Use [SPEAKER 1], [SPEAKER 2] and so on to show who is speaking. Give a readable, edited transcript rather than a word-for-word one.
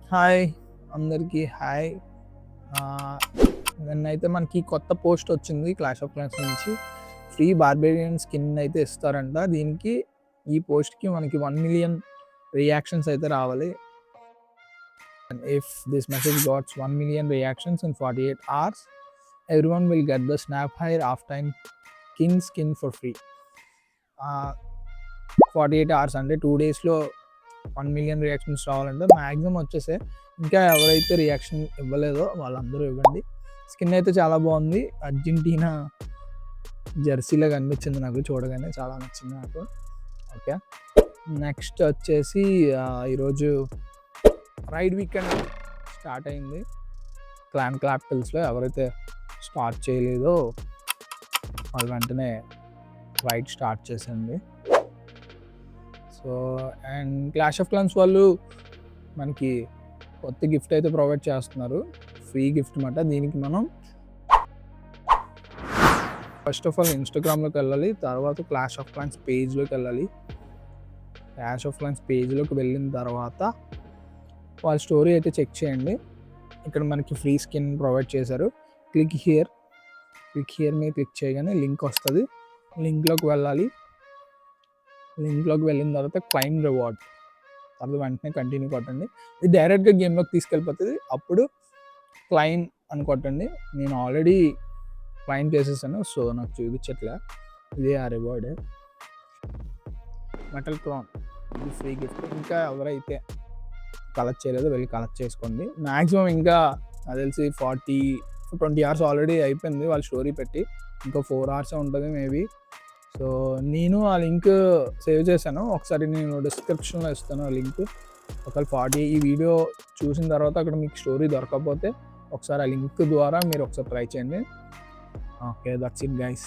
[SPEAKER 1] Hi అందరికీ hi. నిన్నైతే మనకి కొత్త పోస్ట్ వచ్చింది క్లాష్ ఆఫ్ క్లాన్స్ నుంచి. ఫ్రీ బార్బేరియన్ స్కిన్ అయితే ఇస్తారంట. దీనికి ఈ పోస్ట్కి మనకి 1,000,000 రియాక్షన్స్ అయితే రావాలి. And if this message ghats 1,000,000 reactions in 48 hours, everyone will get the snap hair half time king skin for free. 48 hours అంటే 2 daysలో 1,000,000 రియాక్షన్స్ రావాలంటే మ్యాక్సిమం వచ్చేసే. ఇంకా ఎవరైతే రియాక్షన్ ఇవ్వలేదో వాళ్ళందరూ ఇవ్వండి. స్కిన్ అయితే చాలా బాగుంది. అర్జెంటీనా జెర్సీలో కనిపించింది నాకు చూడగానే, చాలా నచ్చింది నాకు. ఓకే, నెక్స్ట్ వచ్చేసి ఈరోజు రైడ్ వీకెండ్ స్టార్ట్ అయింది క్లాన్ క్యాపిటల్స్లో. ఎవరైతే స్టార్ట్ చేయలేదో వాళ్ళు వెంటనే రైడ్ స్టార్ట్ చేసింది. So and clash of clans వాళ్ళు మనకి కొత్త గిఫ్ట్ అయితే ప్రొవైడ్ చేస్తున్నారు, ఫ్రీ గిఫ్ట్ అన్నమాట. దీనికి మనం ఫస్ట్ ఆఫ్ ఆల్ ఇన్స్టాగ్రామ్లోకి వెళ్ళాలి, తర్వాత క్లాష్ ఆఫ్ క్లాన్స్ పేజ్లోకి వెళ్ళాలి. క్లాష్ ఆఫ్ క్లాన్స్ పేజ్లోకి వెళ్ళిన తర్వాత వాళ్ళ స్టోరీ అయితే చెక్ చేయండి. ఇక్కడ మనకి ఫ్రీ స్కిన్ ప్రొవైడ్ చేశారు. క్లిక్ హియర్ మీద క్లిక్ చేయగానే లింక్ వస్తుంది. లింక్లోకి వెళ్ళాలి. లింక్లోకి వెళ్ళిన తర్వాత క్లైమ్ రివార్డ్, తర్వాత వెంటనే కంటిన్యూ కొట్టండి. ఇది డైరెక్ట్గా గేమ్లోకి తీసుకెళ్ళిపోతుంది. అప్పుడు క్లైమ్ అని కొట్టండి. నేను ఆల్రెడీ క్లైమ్ చేసేసాను, సో నాకు చూపించట్లే. ఇదే ఆ రివార్డ్, మెటల్ క్రాన్. ఇది ఫ్రీ గిఫ్ట్. ఇంకా ఎవరైతే కలెక్ట్ చేయలేదో వెళ్ళి కలెక్ట్ చేసుకోండి. మ్యాక్సిమం ఇంకా నాకు తెలిసి 20 hours ఆల్రెడీ అయిపోయింది వాళ్ళు స్టోరీ పెట్టి. ఇంకా 4 hours ఉంటుంది మేబీ. సో నేను ఆ లింక్ సేవ్ చేశాను, ఒకసారి నేను డిస్క్రిప్షన్లో ఇస్తాను ఆ లింక్. ఒకవేళ ఈ వీడియో చూసిన తర్వాత అక్కడ మీకు స్టోరీ దొరకకపోతే ఒకసారి ఆ లింక్ ద్వారా మీరు ఒకసారి ట్రై చేయండి. Okay, that's it guys.